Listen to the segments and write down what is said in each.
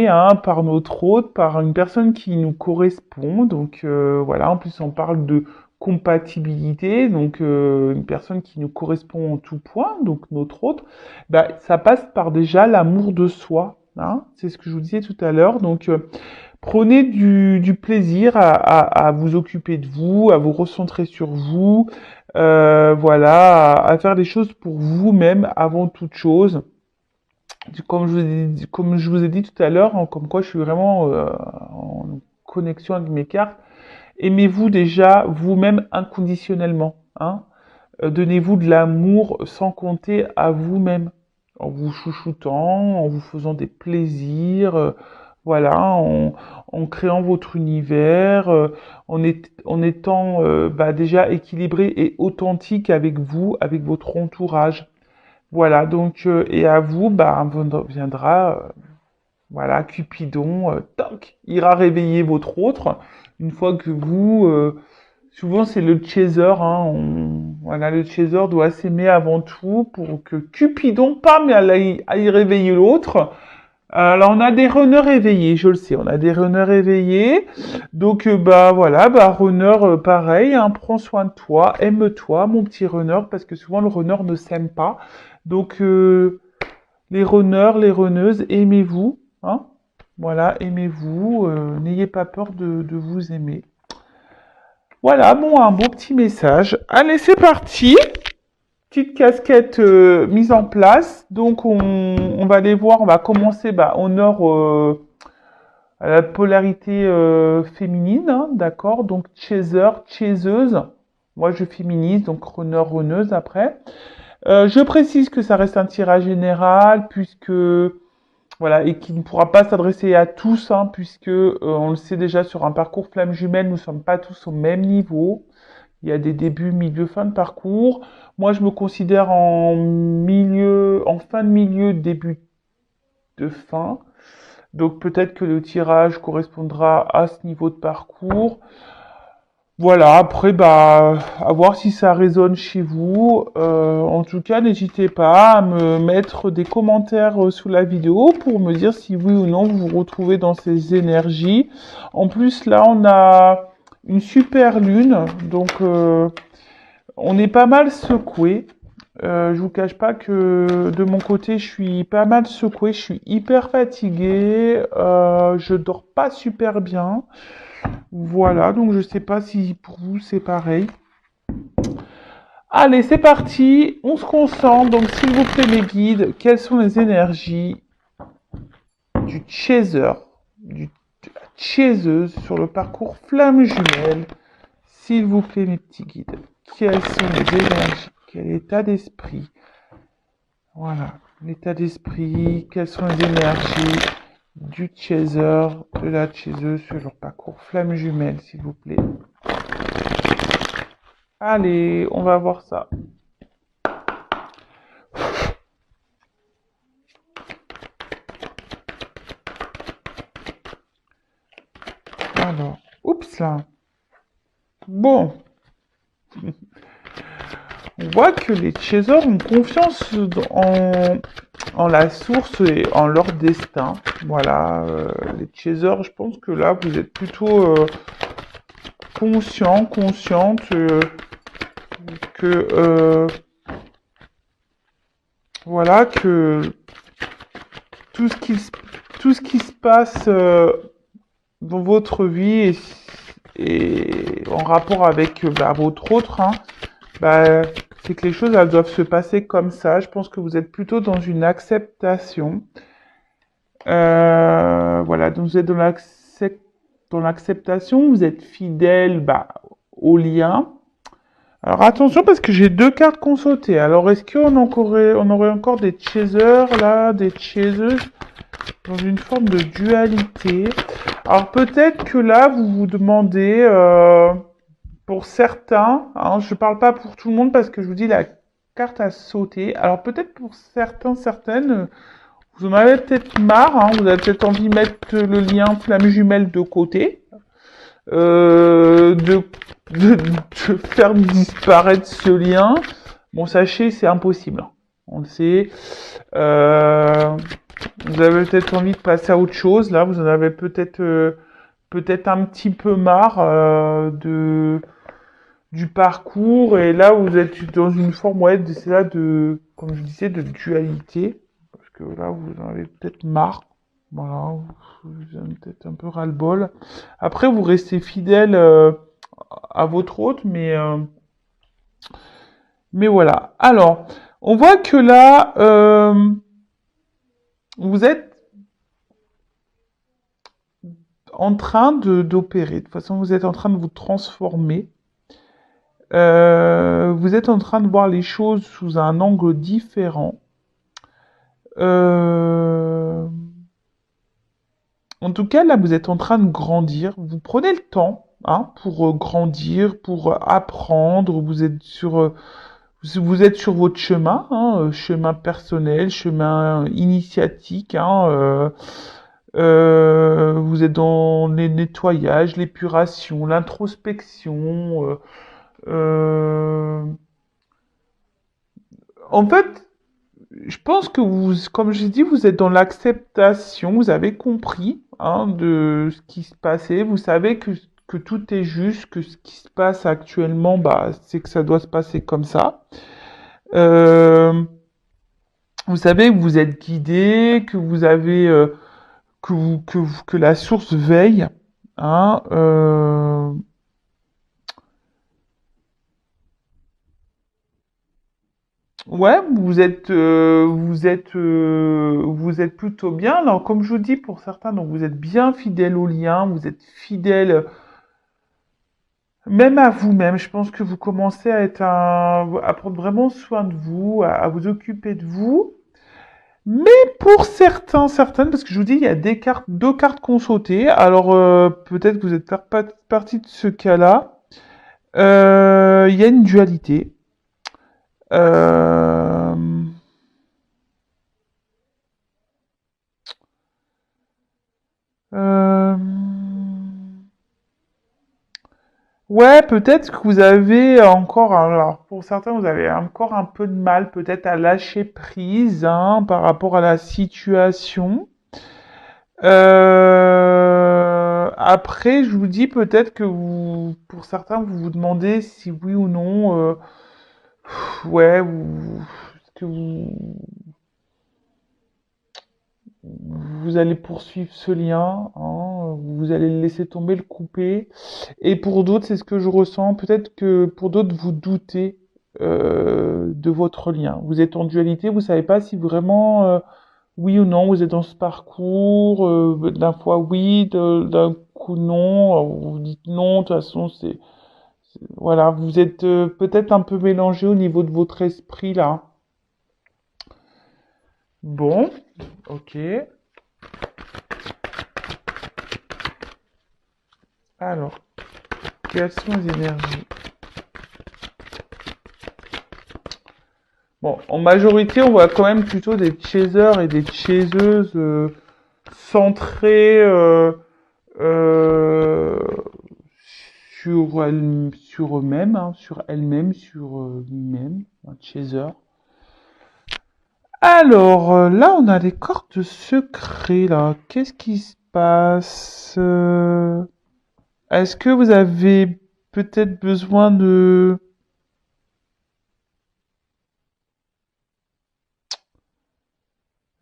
hein, par notre hôte, par une personne qui nous correspond. Donc voilà, en plus on parle de compatibilité, donc une personne qui nous correspond en tout point, donc notre hôte, bah, ça passe par déjà l'amour de soi. Hein, c'est ce que je vous disais tout à l'heure. Donc prenez du plaisir à vous occuper de vous, à vous recentrer sur vous, voilà, à faire des choses pour vous-même avant toute chose. Comme je vous ai dit tout à l'heure, hein, comme quoi je suis vraiment en connexion avec mes cartes, aimez-vous déjà vous-même inconditionnellement. Hein. Donnez-vous de l'amour sans compter à vous-même, en vous chouchoutant, en vous faisant des plaisirs, voilà, en créant votre univers, en étant bah, déjà équilibré et authentique avec vous, avec votre entourage. Voilà, donc, et à vous, bah, viendra, voilà, Cupidon, toc, ira réveiller votre autre, une fois que vous, souvent c'est le chaser, hein, voilà, le chaser doit s'aimer avant tout pour que Cupidon, pam, aille réveiller l'autre. Alors on a des runners éveillés, je le sais, on a des runners éveillés. Donc bah voilà, bah runner pareil, hein, prends soin de toi, aime-toi mon petit runner, parce que souvent le runner ne s'aime pas. Donc les runners, les runneuses, aimez-vous, hein. Voilà, aimez-vous, n'ayez pas peur de vous aimer. Voilà, bon, un beau petit message. Allez, c'est parti. Petite casquette mise en place. Donc, on va aller voir, on va commencer bah, au nord à la polarité féminine, hein, d'accord? Donc, chaser, chaiseuse. Moi, je féminise, donc runner, runneuse après. Je précise que ça reste un tirage général, puisque voilà, et qui ne pourra pas s'adresser à tous, hein, puisque on le sait déjà sur un parcours flamme jumelle, nous ne sommes pas tous au même niveau. Il y a des débuts, milieu, fin de parcours. Moi, je me considère en milieu, en fin de milieu, début de fin. Donc peut-être que le tirage correspondra à ce niveau de parcours. Voilà, après, bah, à voir si ça résonne chez vous. En tout cas, n'hésitez pas à me mettre des commentaires sous la vidéo pour me dire si oui ou non vous vous retrouvez dans ces énergies. En plus, là, on a une super lune, donc on est pas mal secoué. Je vous cache pas que de mon côté, je suis pas mal secoué, je suis hyper fatigué, je dors pas super bien. Voilà, donc je sais pas si pour vous c'est pareil. Allez, c'est parti, on se concentre. Donc s'il vous plaît mes guides, quelles sont les énergies du chaser, de la chaiseuse sur le parcours flamme jumelle? S'il vous plaît mes petits guides, quelles sont les énergies? Quel état d'esprit? Voilà, l'état d'esprit, quelles sont les énergies du chaser, de la chaiseuse sur leur parcours flamme jumelle, s'il vous plaît. Allez, on va voir ça. Alors, oups là. Bon. On voit que les chasers ont confiance en la source et en leur destin. Voilà, les chasers, je pense que là, vous êtes plutôt consciente que voilà, que tout ce qui se passe dans votre vie est en rapport avec bah, votre autre, hein, bah, c'est que les choses elles doivent se passer comme ça. Je pense que vous êtes plutôt dans une acceptation. Voilà, donc vous êtes dans l'acceptation, vous êtes fidèle bah, au lien. Alors attention parce que j'ai deux cartes qu'on sautait. Alors est-ce on aurait encore des chasers là, des chaseuses dans une forme de dualité? Alors peut-être que là vous vous demandez, pour certains, hein, je parle pas pour tout le monde parce que je vous dis la carte a sauté. Alors peut-être pour certains, certaines, vous en avez peut-être marre, hein, vous avez peut-être envie de mettre le lien flamme jumelle de côté, de faire disparaître ce lien. Bon, sachez, c'est impossible. On le sait. Vous avez peut-être envie de passer à autre chose. Là, vous en avez peut-être un petit peu marre du parcours. Et là, vous êtes dans une forme, ouais, c'est là comme je disais, de dualité. Parce que là, vous en avez peut-être marre. Voilà, vous avez peut-être un peu ras-le-bol. Après, vous restez fidèle à votre hôte, mais voilà. Alors, on voit que là, vous êtes en train d'opérer. De toute façon, vous êtes en train de vous transformer. Vous êtes en train de voir les choses sous un angle différent. Euh, En tout cas, là, vous êtes en train de grandir. Vous prenez le temps, hein, pour grandir, pour apprendre. Vous êtes sur votre chemin, hein, chemin personnel, chemin initiatique. Hein, vous êtes dans les nettoyages, l'épuration, l'introspection. Euh, En fait, je pense que comme j'ai dit, vous êtes dans l'acceptation. Vous avez compris, hein, de ce qui se passait. Vous savez que tout est juste, que ce qui se passe actuellement, bah, c'est que ça doit se passer comme ça. Euh, Vous savez que vous êtes guidé, que vous avez que la source veille, hein. Ouais, vous êtes plutôt bien. Alors, comme je vous dis, pour certains, donc vous êtes bien fidèle au lien, vous êtes fidèle même à vous-même. Je pense que vous commencez à prendre vraiment soin de vous, à vous occuper de vous. Mais pour certaines, parce que je vous dis, il y a deux cartes qu'on sautait. Alors, peut-être que vous êtes pas partie de ce cas-là. Il y a une dualité. Euh, euh, Ouais, peut-être que vous avez encore, alors pour certains, vous avez encore un peu de mal peut-être à lâcher prise, hein, par rapport à la situation. Après, je vous dis peut-être que pour certains, vous vous demandez si oui ou non, ouais, est-ce que vous allez poursuivre ce lien, hein, vous allez le laisser tomber, le couper. Et pour d'autres, c'est ce que je ressens. Peut-être que pour d'autres, vous doutez de votre lien. Vous êtes en dualité, vous savez pas si vraiment oui ou non, vous êtes dans ce parcours. D'un fois oui, d'un coup non. Alors, vous vous dites non. De toute façon, voilà, vous êtes peut-être un peu mélangé au niveau de votre esprit là. Bon, ok. Alors, quelles sont les énergies? Bon, en majorité, on voit quand même plutôt des chasers et des chaseuses centrées euh, sur eux-mêmes, hein, sur elles-mêmes, sur lui-même, un chaser. Alors, là, on a les cartes secrets, là. Qu'est-ce qui se passe? Est-ce que vous avez peut-être besoin de...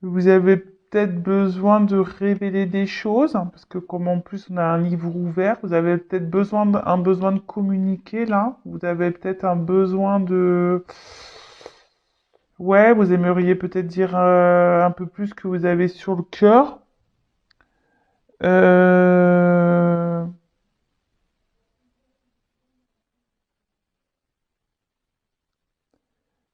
Vous avez peut-être besoin de révéler des choses, hein, parce que comme en plus on a un livre ouvert, vous avez peut-être un besoin de communiquer là. Vous avez peut-être un besoin de... Ouais, vous aimeriez peut-être dire un peu plus ce que vous avez sur le cœur. Euh...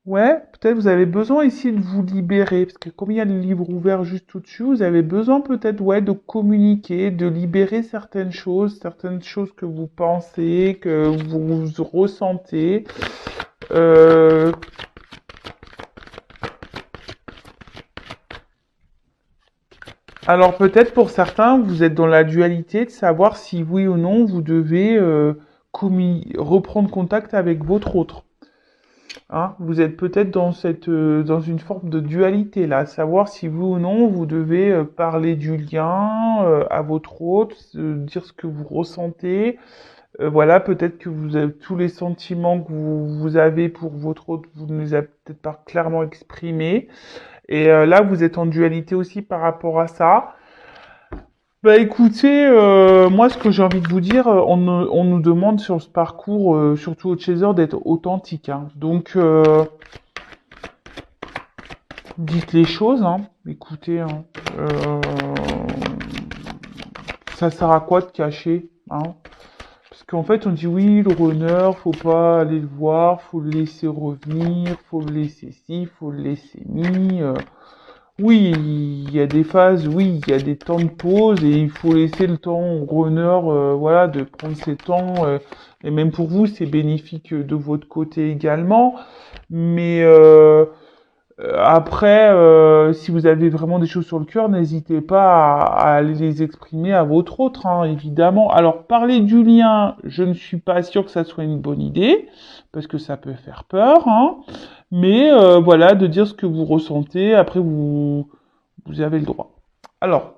Ouais, peut-être vous avez besoin ici de vous libérer, parce que comme il y a le livre ouvert juste au-dessus, vous avez besoin peut-être, ouais, de communiquer, de libérer certaines choses que vous pensez, que vous ressentez. Euh, alors peut-être pour certains, vous êtes dans la dualité de savoir si oui ou non vous devez reprendre contact avec votre autre. Hein, vous êtes peut-être dans une forme de dualité là, à savoir si vous ou non vous devez parler du lien à votre hôte, dire ce que vous ressentez. Voilà, peut-être que vous avez tous les sentiments que vous avez pour votre hôte, vous ne les avez peut-être pas clairement exprimés. Et là, vous êtes en dualité aussi par rapport à ça. Bah écoutez, moi ce que j'ai envie de vous dire, on nous demande sur ce parcours, surtout au chaser, d'être authentique. Hein. Donc dites les choses, hein. Écoutez, hein. Euh, ça sert à quoi de cacher, hein? Parce qu'en fait on dit oui, le runner, faut pas aller le voir, faut le laisser revenir, faut le laisser ci, faut le laisser mi. Oui, il y a des phases, oui, il y a des temps de pause et il faut laisser le temps au runner, voilà, de prendre ses temps. Et même pour vous, c'est bénéfique de votre côté également. Mais après, si vous avez vraiment des choses sur le cœur, n'hésitez pas à aller les exprimer à votre autre, hein, évidemment. Alors, parler du lien, je ne suis pas sûr que ça soit une bonne idée, parce que ça peut faire peur, hein. Mais voilà, de dire ce que vous ressentez, après vous avez le droit. Alors,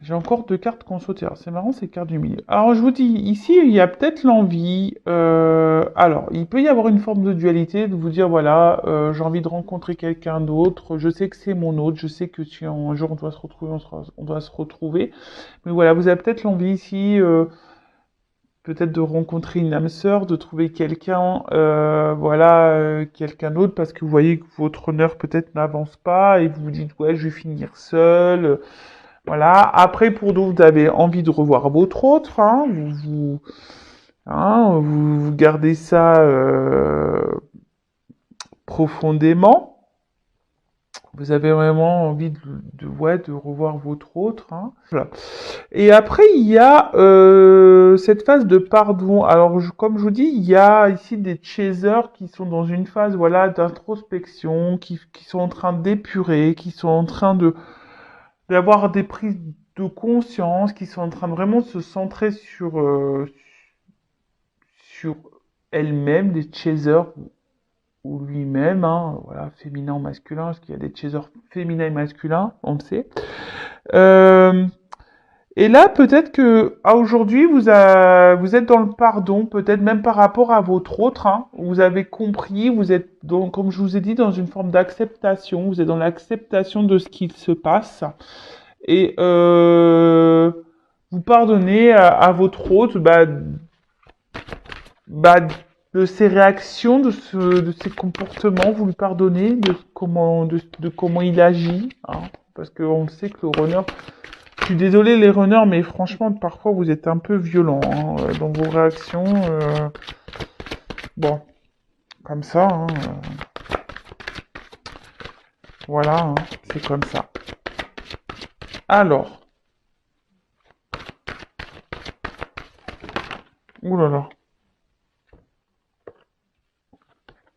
j'ai encore deux cartes qu'on sauté. Alors, c'est marrant, ces cartes du milieu. Alors, je vous dis, ici, il y a peut-être l'envie. Alors, il peut y avoir une forme de dualité, de vous dire, voilà, j'ai envie de rencontrer quelqu'un d'autre. Je sais que c'est mon autre. Je sais que si un jour on doit se retrouver, on doit se retrouver. Mais voilà, vous avez peut-être l'envie ici, peut-être de rencontrer une âme sœur, de trouver quelqu'un, voilà, quelqu'un d'autre, parce que vous voyez que votre honneur peut-être n'avance pas et vous vous dites, ouais, je vais finir seul. Voilà. Après, pour d'autres, vous avez envie de revoir votre autre, hein, vous gardez ça profondément. Vous avez vraiment envie ouais, de revoir votre autre. Hein. Voilà. Et après, il y a cette phase de pardon. Alors, comme je vous dis, il y a ici des chasers qui sont dans une phase, voilà, d'introspection, qui sont en train d'épurer, qui sont en train d'avoir des prises de conscience, qui sont en train de vraiment se centrer sur elles-mêmes, des chasers ou lui-même, hein, voilà, féminin ou masculin, parce qu'il y a des chasers féminins et masculins, on le sait. Euh, et là, peut-être que aujourd'hui, vous êtes dans le pardon, peut-être même par rapport à votre autre. Hein, vous avez compris, vous êtes, comme je vous ai dit, dans une forme d'acceptation. Vous êtes dans l'acceptation de ce qu'il se passe. Et vous pardonnez à votre autre bah, de ses réactions, de ses comportements. Vous lui pardonnez de comment il agit. Hein, parce qu'on sait que le runner... Je suis désolé les runners, mais franchement, parfois vous êtes un peu violents hein, dans vos réactions. Bon, comme ça. Hein, voilà, hein, c'est comme ça. Alors. Ouh là là.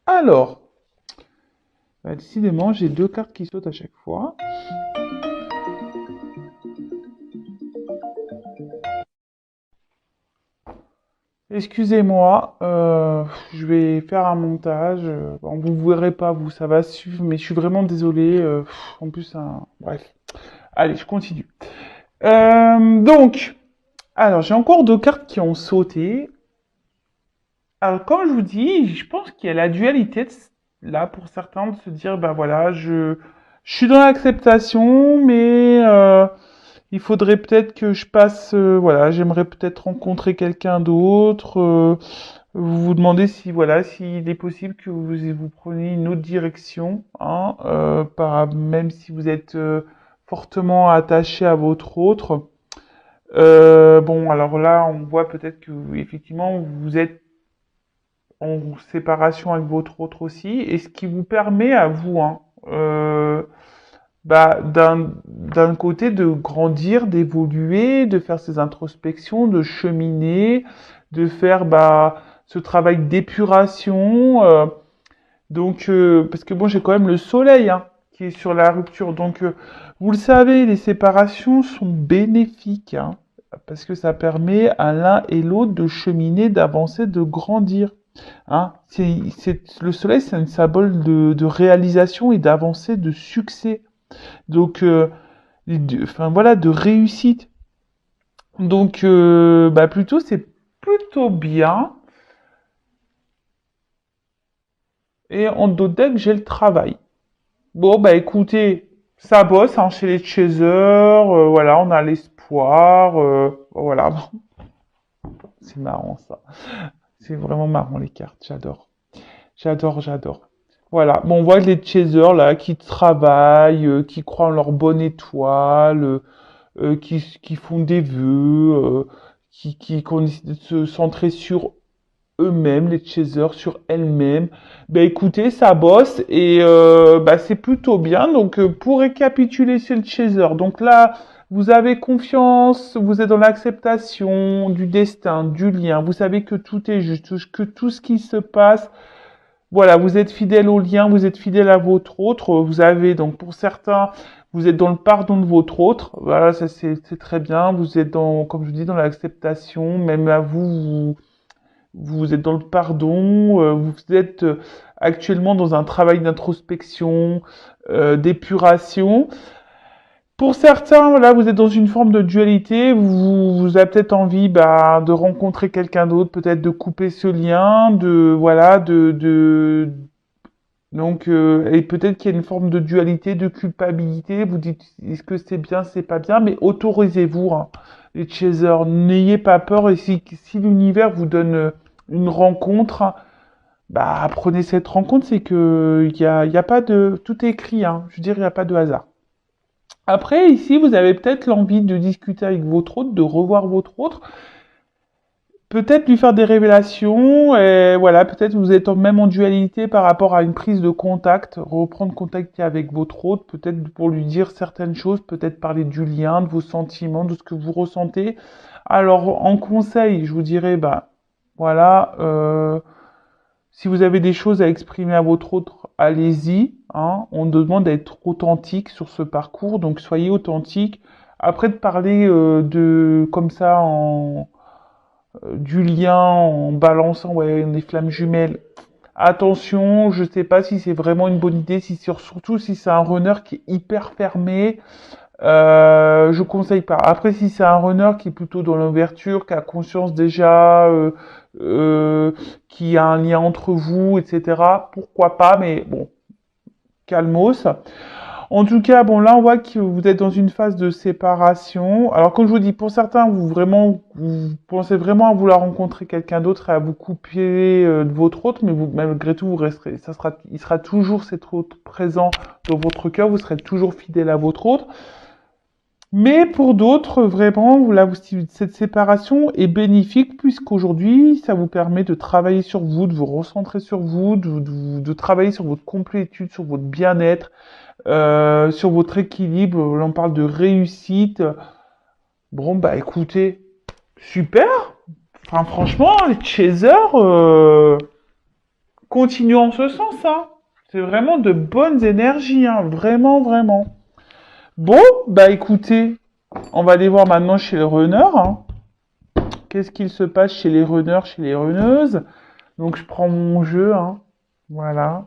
Alors. Bah, décidément, j'ai deux cartes qui sautent à chaque fois. Excusez-moi, je vais faire un montage. Bon, vous verrez pas, vous, ça va suivre, mais je suis vraiment désolé. En plus, bref. Allez, je continue. Donc, alors j'ai encore deux cartes qui ont sauté. Alors, comme je vous dis, je pense qu'il y a la dualité là pour certains de se dire, bah voilà, je suis dans l'acceptation, mais il faudrait peut-être que je passe, voilà, j'aimerais peut-être rencontrer quelqu'un d'autre. Vous vous demandez si, voilà, s'il est possible que vous preniez une autre direction, hein, même si vous êtes fortement attaché à votre autre. Bon, alors là, on voit peut-être que effectivement vous êtes en séparation avec votre autre aussi, et ce qui vous permet à vous, hein, d'un côté de grandir, d'évoluer, de faire ces introspections, de cheminer, de faire ce travail d'épuration. Donc, parce que bon, j'ai quand même le soleil hein, qui est sur la rupture. Donc, vous le savez, les séparations sont bénéfiques, hein, parce que ça permet à l'un et l'autre de cheminer, d'avancer, de grandir. Hein. Le soleil, c'est un symbole de réalisation et d'avancée, de succès. Donc, enfin voilà, de réussite. Donc, bah plutôt, c'est plutôt bien. Et en d'autres decks, j'ai le travail. Bon, bah écoutez, ça bosse hein, chez les chasers. Voilà, on a l'espoir. Voilà, c'est marrant ça. C'est vraiment marrant les cartes, j'adore. J'adore, j'adore. Voilà, bon, on voit les chasers là qui travaillent, qui croient en leur bonne étoile, qui font des vœux, qui ont décidé de se centrer sur eux-mêmes, les chasers, sur elles-mêmes. Ben écoutez, ça bosse et bah, c'est plutôt bien. Donc pour récapituler sur le chaser, donc là, vous avez confiance, vous êtes dans l'acceptation du destin, du lien, vous savez que tout est juste, que tout ce qui se passe voilà, vous êtes fidèle au lien, vous êtes fidèle à votre autre. Vous avez donc pour certains, vous êtes dans le pardon de votre autre. Voilà, ça c'est très bien. Vous êtes dans, comme je vous dis, dans l'acceptation. Même à vous, vous êtes dans le pardon. Vous êtes actuellement dans un travail d'introspection, d'épuration. Pour certains, voilà, vous êtes dans une forme de dualité, vous avez peut-être envie bah, de rencontrer quelqu'un d'autre, peut-être de couper ce lien, de voilà, donc et peut-être qu'il y a une forme de dualité, de culpabilité. Vous dites est-ce que c'est bien, c'est pas bien, mais autorisez-vous, hein, les chasers, n'ayez pas peur et si l'univers vous donne une rencontre, bah prenez cette rencontre, c'est que il y a pas de tout est écrit, hein. Je veux dire il y a pas de hasard. Après, ici, vous avez peut-être l'envie de discuter avec votre hôte, de revoir votre autre, peut-être lui faire des révélations, et voilà, peut-être vous êtes même en dualité par rapport à une prise de contact, reprendre contact avec votre hôte, peut-être pour lui dire certaines choses, peut-être parler du lien, de vos sentiments, de ce que vous ressentez. Alors, en conseil, je vous dirais, bah, voilà, si vous avez des choses à exprimer à votre autre, allez-y. Hein. On demande d'être authentique sur ce parcours, donc soyez authentique. Après de parler de comme ça du lien en balançant ouais, des flammes jumelles. Attention, je sais pas si c'est vraiment une bonne idée, si surtout si c'est un runner qui est hyper fermé, je conseille pas. Après, si c'est un runner qui est plutôt dans l'ouverture, qui a conscience déjà, euh, qui a un lien entre vous, etc., pourquoi pas, mais bon, calmos. En tout cas, bon, là, on voit que vous êtes dans une phase de séparation. Alors, comme je vous dis, pour certains, vous pensez vraiment à vouloir rencontrer quelqu'un d'autre et à vous couper de votre autre, mais vous, malgré tout, vous resterez, il sera toujours cet autre présent dans votre cœur, vous serez toujours fidèle à votre autre. Mais pour d'autres, vraiment, là, cette séparation est bénéfique puisqu'aujourd'hui, ça vous permet de travailler sur vous, de vous recentrer sur vous, de travailler sur votre complétude, sur votre bien-être, sur votre équilibre. Là, on parle de réussite. Bon, bah écoutez, super. Enfin, franchement, les chasers continuent en ce sens. Hein. C'est vraiment de bonnes énergies, hein. Vraiment, vraiment. Bon, bah écoutez, on va aller voir maintenant chez le runner. Hein. Qu'est-ce qu'il se passe chez les runners, chez les runneuses? Donc je prends mon jeu, hein. Voilà,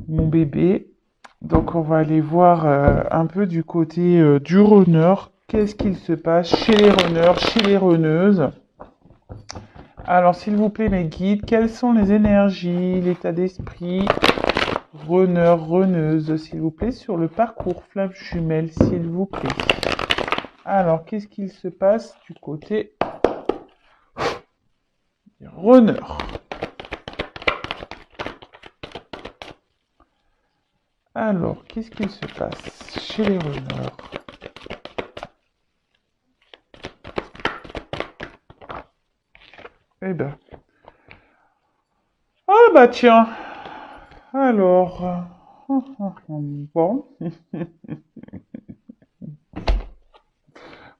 mon bébé. Donc on va aller voir un peu du côté du runner. Qu'est-ce qu'il se passe chez les runners, chez les runneuses? Alors s'il vous plaît mes guides, quelles sont les énergies, l'état d'esprit runner, runneuse, s'il vous plaît, sur le parcours flamme jumelle, s'il vous plaît. Alors, qu'est-ce qu'il se passe du côté runner? Alors, qu'est-ce qu'il se passe chez les runners? Eh ben. Ah bah tiens. Alors. Bon.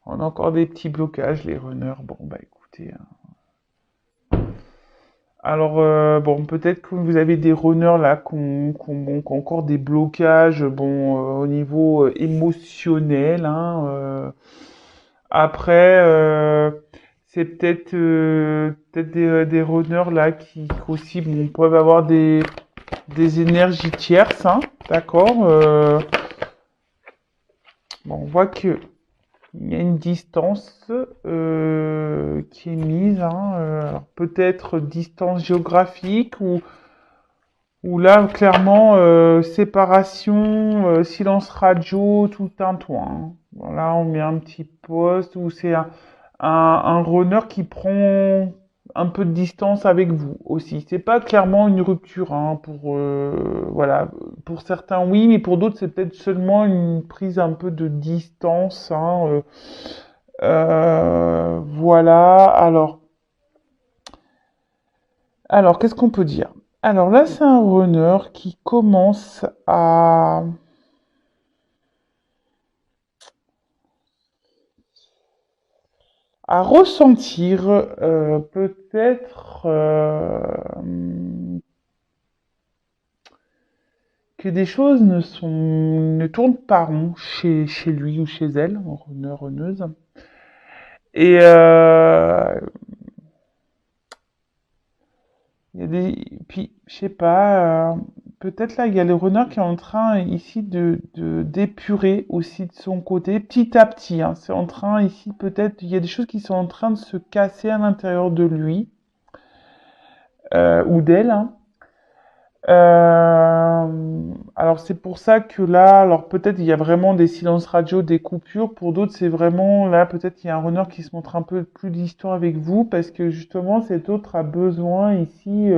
On a encore des petits blocages, les runners. Bon, bah écoutez. Alors, bon, peut-être que vous avez des runners là qui ont encore des blocages, bon, au niveau émotionnel. Hein, après, C'est peut-être des runners là qui aussi bon, peuvent avoir des énergies tierces, hein, d'accord. Bon, on voit que il y a une distance qui est mise, hein, alors peut-être distance géographique ou là clairement séparation, silence radio, tout un toit, hein. Voilà, on met un petit poste où c'est un runner qui prend un peu de distance avec vous aussi. C'est pas clairement une rupture, hein, pour voilà, pour certains oui, mais pour d'autres c'est peut-être seulement une prise un peu de distance, hein, voilà. Alors qu'est-ce qu'on peut dire? Alors là, c'est un runner qui commence à ressentir peut-être que des choses ne tournent pas rond chez lui ou chez elle, runner, runneuse. Et il y a puis, je sais pas, peut-être là, il y a le runner qui est en train ici d'épurer aussi de son côté, petit à petit, hein. C'est en train ici, peut-être, il y a des choses qui sont en train de se casser à l'intérieur de lui, ou d'elle, hein. Alors c'est pour ça que là, alors peut-être il y a vraiment des silences radio, des coupures. Pour d'autres, c'est vraiment là, peut-être il y a un runner qui se montre un peu plus d'histoire avec vous parce que justement cet autre a besoin ici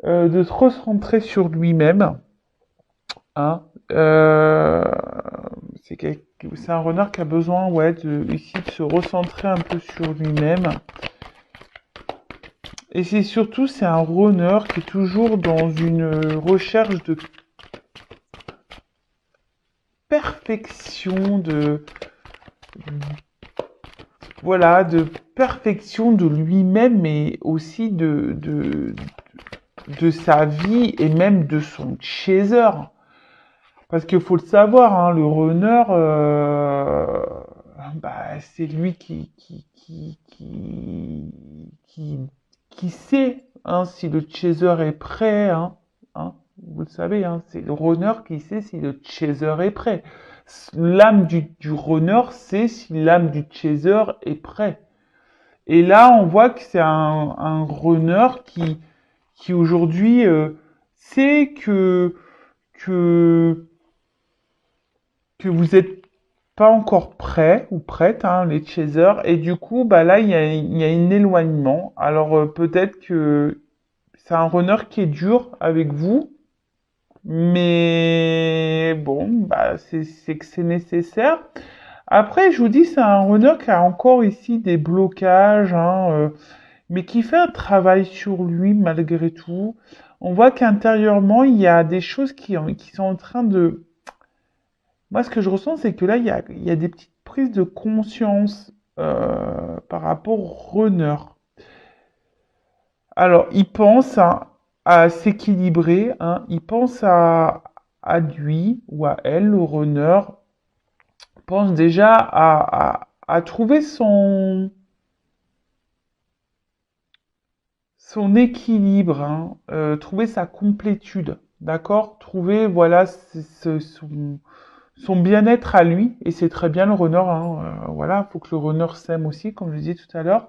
de se recentrer sur lui-même, hein. C'est c'est un runner qui a besoin, ouais, ici de se recentrer un peu sur lui-même. Et c'est surtout, c'est un runner qui est toujours dans une recherche de perfection, voilà, de perfection de lui-même, mais aussi de sa vie et même de son chaser. Parce qu'il faut le savoir, hein, le runner, bah, c'est lui qui sait, hein, si le chaser est prêt, hein, vous le savez, hein, c'est le runner qui sait si le chaser est prêt. L'âme du runner sait si l'âme du chaser est prêt. Et là, on voit que c'est un runner qui aujourd'hui sait que, que vous êtes pas encore prêt ou prête, hein, les chasers, et du coup, bah là, il y a un éloignement. Alors peut-être que c'est un runner qui est dur avec vous, mais bon, bah c'est que c'est nécessaire. Après, je vous dis, c'est un runner qui a encore ici des blocages, hein, mais qui fait un travail sur lui malgré tout. On voit qu'intérieurement, il y a des choses qui sont en train de... Moi, ce que je ressens, c'est que là, il y a des petites prises de conscience par rapport au runner. Alors, il pense à s'équilibrer, hein, il pense à lui ou à elle, le runner, pense déjà à trouver son équilibre, hein, trouver sa complétude, d'accord? Trouver, voilà, son bien-être à lui, et c'est très bien le runner, hein, voilà, faut que le runner s'aime aussi, comme je le disais tout à l'heure.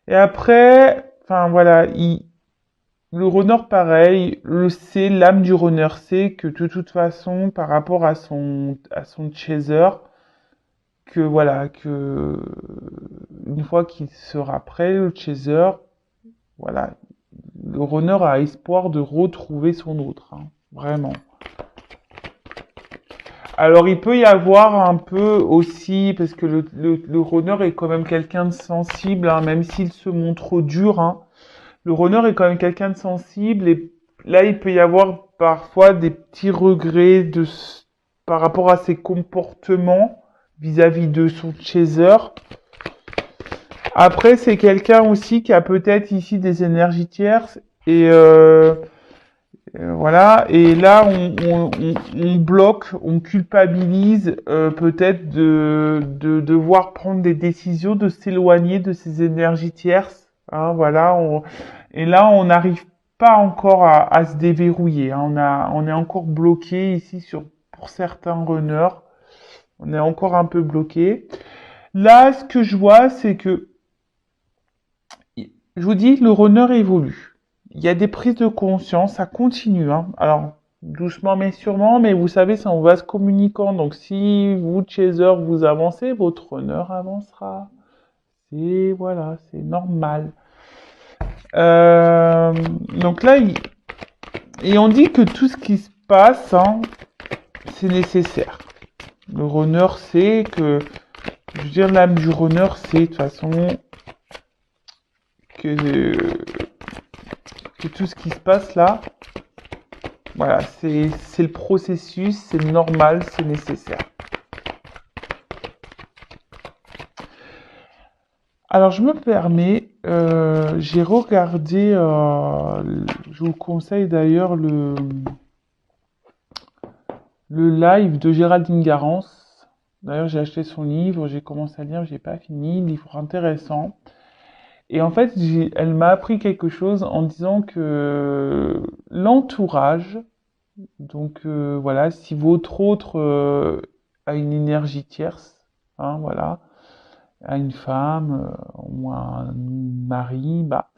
Et après, enfin voilà, le runner pareil, le sait, l'âme du runner sait que de toute façon, par rapport à son chaser, que voilà, que une fois qu'il sera prêt, le chaser, voilà, le runner a espoir de retrouver son autre, hein, vraiment. Alors, il peut y avoir un peu aussi, parce que le runner est quand même quelqu'un de sensible, hein, même s'il se montre dur, hein. Le runner est quand même quelqu'un de sensible, et là, il peut y avoir parfois des petits regrets par rapport à ses comportements vis-à-vis de son chaser. Après, c'est quelqu'un aussi qui a peut-être ici des énergies tierces, et Voilà, et là on bloque, on culpabilise peut-être de devoir prendre des décisions, de s'éloigner de ces énergies tierces. Hein, voilà, et là on n'arrive pas encore à se déverrouiller. Hein, on est encore bloqué ici pour certains runners. On est encore un peu bloqué. Là, ce que je vois, c'est que je vous dis, le runner évolue. Il y a des prises de conscience, ça continue. Hein. Alors, doucement mais sûrement, mais vous savez, c'est en vase communicant. Donc, si vous, chaser, vous avancez, votre runner avancera. C'est, voilà, c'est normal. Euh, donc là, et on dit que tout ce qui se passe, hein, c'est nécessaire. Le runner sait que, je veux dire, l'âme du runner sait de toute façon que tout ce qui se passe là, voilà, c'est le processus, c'est normal, c'est nécessaire. Alors je me permets, j'ai regardé, je vous conseille d'ailleurs le live de Géraldine Garance. D'ailleurs j'ai acheté son livre, j'ai commencé à lire, j'ai pas fini, livre intéressant. Et en fait, elle m'a appris quelque chose en disant que l'entourage, donc voilà, si votre autre a une énergie tierce, hein, voilà, à une femme ou un mari, bah,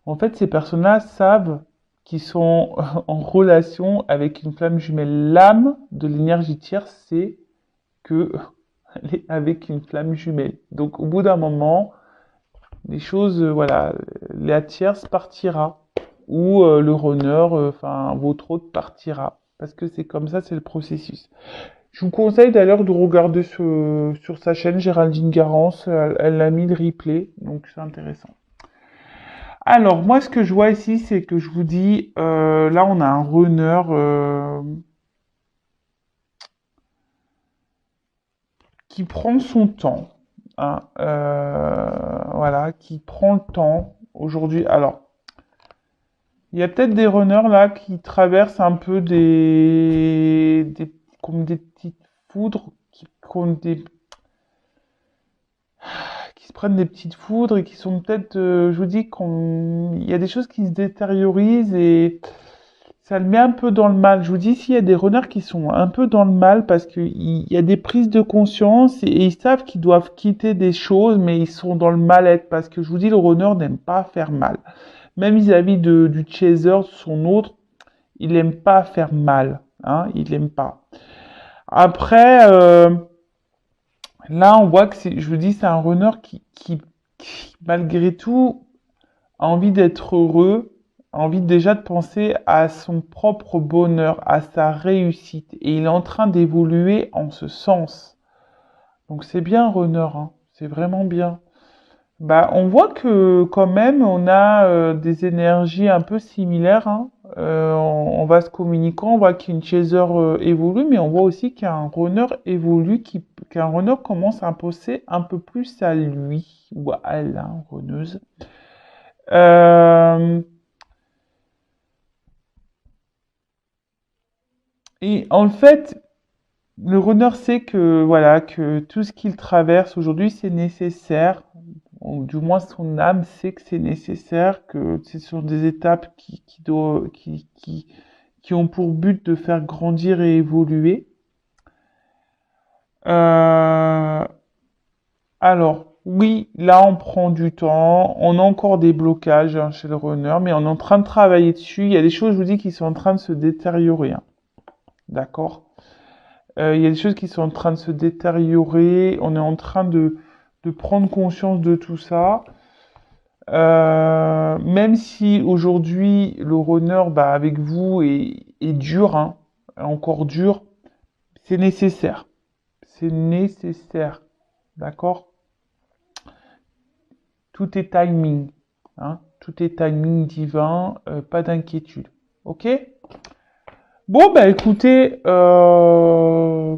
en fait, ces personnes-là savent qu'ils sont en relation avec une flamme jumelle. L'âme de l'énergie tierce, c'est que elle est avec une flamme jumelle. Donc, au bout d'un moment, les choses, voilà, la tierce partira ou le runner, enfin votre autre partira parce que c'est comme ça, c'est le processus. Je vous conseille d'ailleurs de regarder sur sa chaîne Géraldine Garance, elle a mis le replay, donc c'est intéressant. Alors moi ce que je vois ici c'est que je vous dis, là on a un runner qui prend son temps, hein, voilà, qui prend le temps aujourd'hui. Alors il y a peut-être des runners là qui traversent un peu comme des petites foudres, qui se prennent des petites foudres et qui sont peut-être, je vous dis il y a des choses qui se détériorisent et ça le met un peu dans le mal. Je vous dis, s'il y a des runners qui sont un peu dans le mal parce qu'il y a des prises de conscience et ils savent qu'ils doivent quitter des choses, mais ils sont dans le mal-être parce que je vous dis, le runner n'aime pas faire mal. Même vis-à-vis du chaser, son autre, il n'aime pas faire mal. Hein, il n'aime pas. Après, là, on voit que je vous dis, c'est un runner qui, malgré tout, a envie d'être heureux, a envie déjà de penser à son propre bonheur, à sa réussite. Et il est en train d'évoluer en ce sens. Donc c'est bien, runner, hein. C'est vraiment bien. Bah, on voit que quand même, on a des énergies un peu similaires. Hein. On va se communiquant, on voit qu'une chaser évolue, mais on voit aussi qu'un runner évolue, qu'un runner commence à penser un peu plus à lui ou à elle, hein, runneuse. Euh, et en fait, le runner sait que voilà que tout ce qu'il traverse aujourd'hui, c'est nécessaire. Ou du moins son âme sait que c'est nécessaire, que ce sont des étapes qui ont pour but de faire grandir et évoluer. Euh, alors, oui, là on prend du temps, on a encore des blocages hein, chez le runner, mais on est en train de travailler dessus. Il y a des choses, je vous dis, qui sont en train de se détériorer. Hein. D'accord? Il y a des choses qui sont en train de se détériorer, on est en train de prendre conscience de tout ça. Même si aujourd'hui le runner bah, avec vous est dur, hein, encore dur, c'est nécessaire. C'est nécessaire. D'accord? Tout est timing. Hein, tout est timing divin, pas d'inquiétude. Ok? Bon, bah écoutez,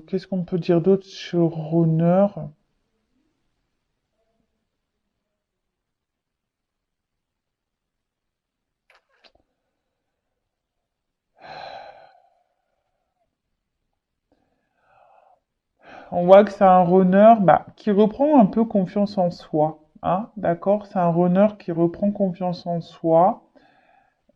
qu'est-ce qu'on peut dire d'autre sur runner? On voit que c'est un runner qui reprend un peu confiance en soi. Hein, d'accord? C'est un runner qui reprend confiance en soi.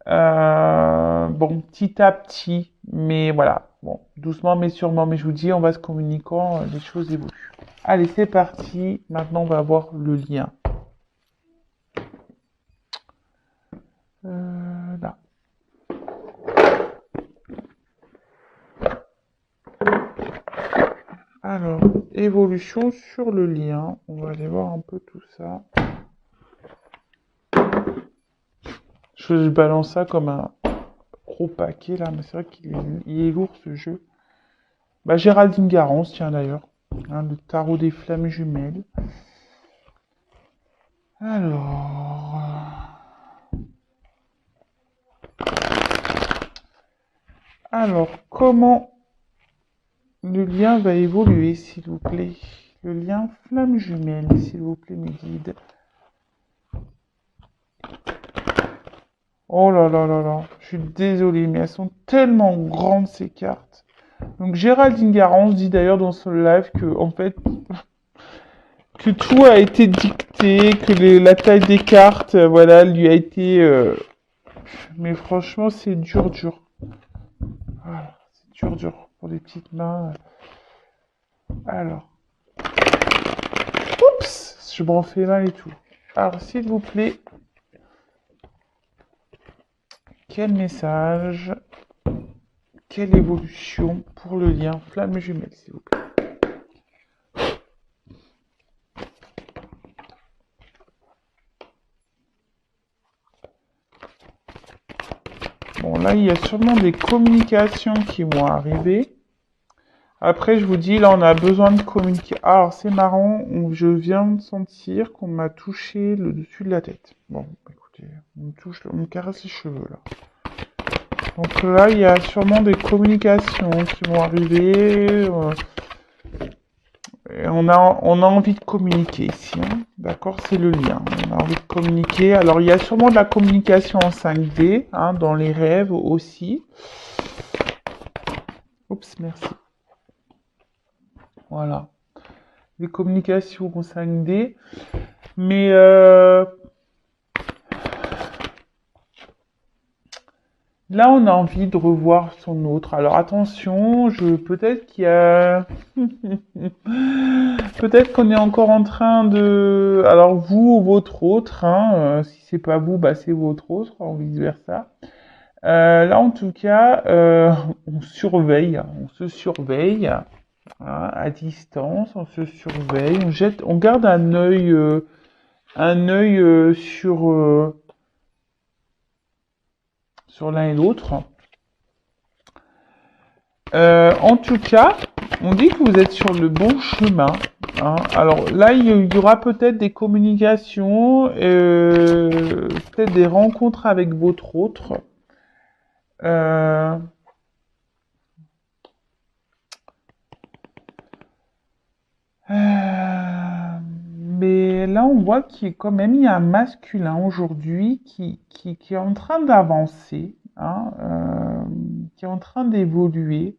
Bon, petit à petit, mais voilà. Bon, doucement mais sûrement. Mais je vous dis, on va se communiquant, les choses évoluent. Allez, c'est parti. Maintenant, on va voir le lien. Là. Alors, évolution sur le lien. On va aller voir un peu tout ça. Je balance ça comme un gros paquet là, mais c'est vrai qu'il est lourd ce jeu. Géraldine Garance, tiens d'ailleurs. Hein, le tarot des flammes jumelles. Alors, comment le lien va évoluer, s'il vous plaît? Le lien flamme jumelle, s'il vous plaît, mes guides. Oh là là là là, je suis désolée, mais elles sont tellement grandes, ces cartes. Donc, Géraldine Garance dit d'ailleurs dans son live que, en fait, que tout a été dicté, que la taille des cartes, voilà, lui a été... Mais franchement, c'est dur, dur. Voilà, c'est dur, dur pour les petites mains. Alors. Oups, je m'en fais mal et tout. Alors, s'il vous plaît, quel message, quelle évolution pour le lien flamme jumelle, s'il vous plaît. Bon, là, il y a sûrement des communications qui vont arriver. Après, je vous dis, là, on a besoin de communiquer. Alors, c'est marrant, je viens de sentir qu'on m'a touché le dessus de la tête. Bon, écoutez, on me caresse les cheveux, là. Donc là, il y a sûrement des communications qui vont arriver. Et on a envie de communiquer ici. Hein. D'accord, c'est le lien. On a envie de communiquer. Alors, il y a sûrement de la communication en 5D, hein, dans les rêves aussi. Oups, merci. Voilà. Des communications en 5D. Mais... là, on a envie de revoir son autre. Alors attention, peut-être qu'il y a... peut-être qu'on est encore en train de... Alors vous ou votre autre, hein, si c'est pas vous, c'est votre autre, ou vice-versa. Là, en tout cas, on se surveille, hein, à distance, on se surveille, on garde un œil sur l'un et l'autre. En tout cas, on dit que vous êtes sur le bon chemin. Hein. Alors là, il y aura peut-être des communications, peut-être des rencontres avec votre autre. Mais là, on voit qu'il y a quand même un masculin aujourd'hui qui est en train d'avancer, hein, qui est en train d'évoluer,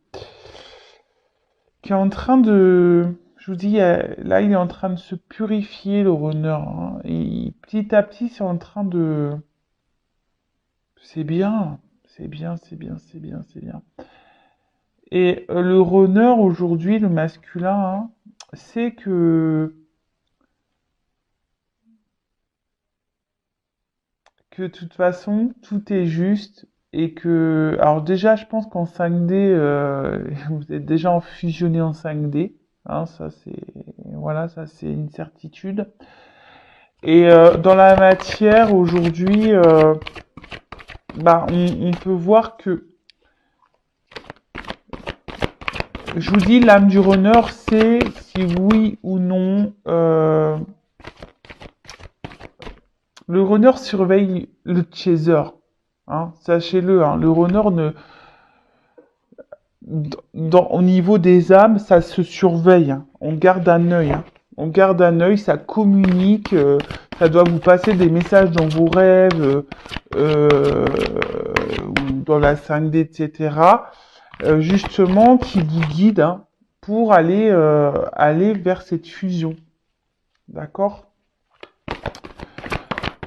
qui est en train de... Je vous dis, là, il est en train de se purifier, le runner. Hein, et petit à petit, c'est en train de... C'est bien, c'est bien, c'est bien, c'est bien, c'est bien. Et le runner, aujourd'hui, le masculin, hein, c'est que de toute façon, tout est juste et que... Alors déjà, je pense qu'en 5D, vous êtes déjà en fusionné en 5D. Hein, ça, c'est... Voilà, ça, c'est une certitude. Et dans la matière, aujourd'hui, on peut voir que... Je vous dis, l'âme du runner, c'est si oui ou non... Le runner surveille le chaser. Hein, sachez-le, hein, le runner au niveau des âmes, ça se surveille. Hein, on garde un œil. Hein, on garde un œil, ça communique. Ça doit vous passer des messages dans vos rêves, ou dans la 5D, etc. Justement, qui vous guide, hein, pour aller vers cette fusion. D'accord?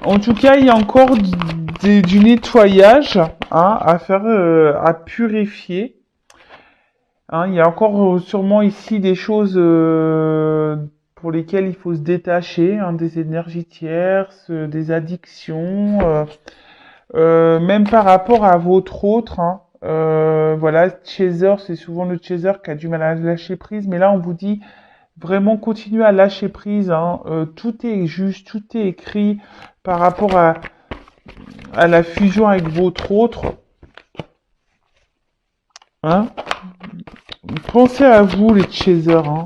En tout cas, il y a encore du nettoyage à faire, à purifier. Hein, il y a encore sûrement ici des choses pour lesquelles il faut se détacher, hein, des énergies tierces, des addictions, même par rapport à votre autre. Hein, voilà, chaser, c'est souvent le chaser qui a du mal à lâcher prise, mais là on vous dit vraiment continuez à lâcher prise. Hein, tout est juste, tout est écrit par rapport à la fusion avec votre autre. Hein? Pensez à vous les chasers. Hein.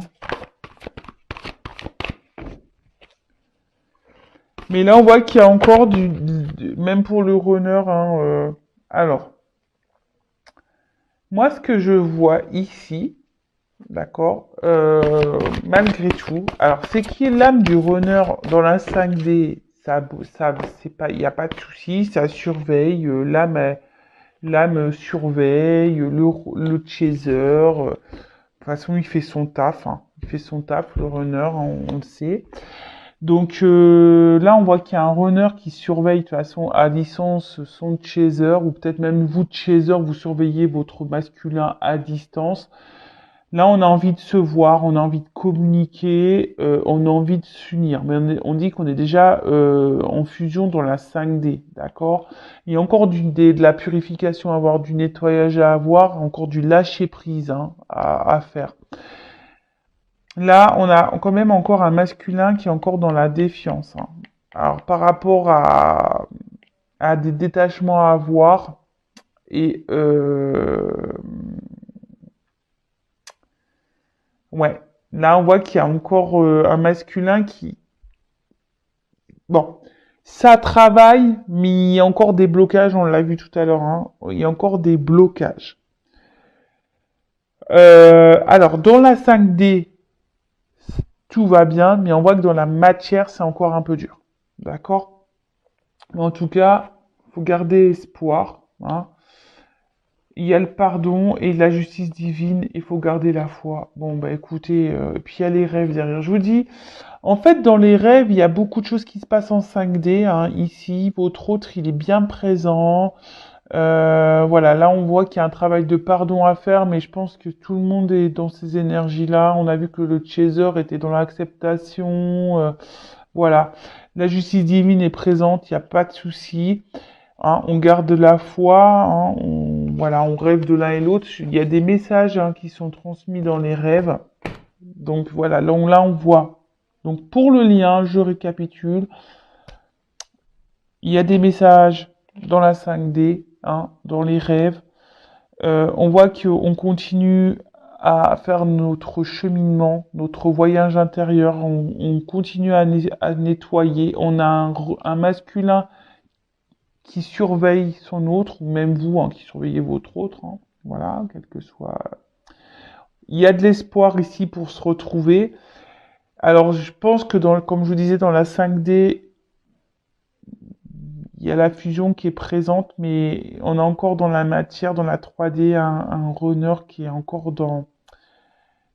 Mais là, on voit qu'il y a encore même pour le runner. Hein, alors, moi, ce que je vois ici, d'accord, malgré tout, alors, c'est qui est l'âme du runner dans la 5D, ça, c'est pas, il n'y a pas de souci, ça surveille, l'âme surveille, le chaser, de toute façon, il fait son taf, hein, il fait son taf, le runner, on le sait. Donc là, on voit qu'il y a un runner qui surveille de toute façon à distance son chaser, ou peut-être même vous, chaser, vous surveillez votre masculin à distance. Là, on a envie de se voir, on a envie de communiquer, on a envie de s'unir. Mais on dit qu'on est déjà en fusion dans la 5D, d'accord? Il y a encore de la purification à avoir, du nettoyage à avoir, encore du lâcher prise hein, à faire. Là, on a quand même encore un masculin qui est encore dans la défiance. Hein. Alors, par rapport à des détachements à avoir, et ouais, là, on voit qu'il y a encore un masculin qui, bon, ça travaille, mais il y a encore des blocages, on l'a vu tout à l'heure, hein. Il y a encore des blocages. Alors, dans la 5D, tout va bien, mais on voit que dans la matière, c'est encore un peu dur. D'accord? Mais en tout cas, faut garder espoir. Hein. Il y a le pardon et la justice divine, il faut garder la foi. Bon, bah écoutez, puis il y a les rêves derrière. Je vous dis, en fait, dans les rêves, il y a beaucoup de choses qui se passent en 5D. Hein. Ici, votre autre, il est bien présent. Voilà, là, on voit qu'il y a un travail de pardon à faire, mais je pense que tout le monde est dans ces énergies-là. On a vu que le chaser était dans l'acceptation. Voilà, la justice divine est présente, il n'y a pas de souci. Hein, on garde la foi, hein, voilà, on rêve de l'un et l'autre. Il y a des messages hein, qui sont transmis dans les rêves. Donc voilà, là on voit. Donc pour le lien, je récapitule. Il y a des messages dans la 5D, hein, dans les rêves. On voit qu'on continue à faire notre cheminement, notre voyage intérieur. On continue à nettoyer. On a un masculin qui surveille son autre, ou même vous, hein, qui surveillez votre autre. Hein. Voilà, quel que soit. Il y a de l'espoir ici pour se retrouver. Alors, je pense que, comme je vous disais, dans la 5D, il y a la fusion qui est présente, mais on a encore dans la matière, dans la 3D, un runner qui est encore dans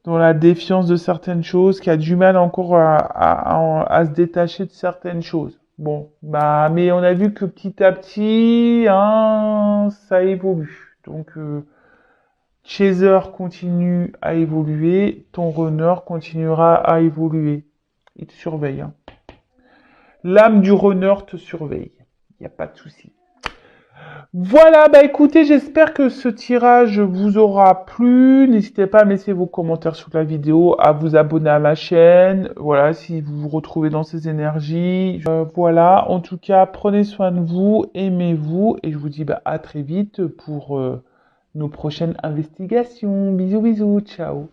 la défiance de certaines choses, qui a du mal encore à se détacher de certaines choses. Bon, bah, mais on a vu que petit à petit, hein, ça évolue. Donc, chaser continue à évoluer, ton runner continuera à évoluer. Il te surveille. Hein. L'âme du runner te surveille. Il n'y a pas de souci. Voilà, bah écoutez, j'espère que ce tirage vous aura plu. N'hésitez pas à me laisser vos commentaires sous la vidéo, à vous abonner à ma chaîne. Voilà, si vous vous retrouvez dans ces énergies. Voilà, en tout cas, prenez soin de vous, aimez-vous. Et je vous dis bah, à très vite pour nos prochaines investigations. Bisous, bisous, ciao.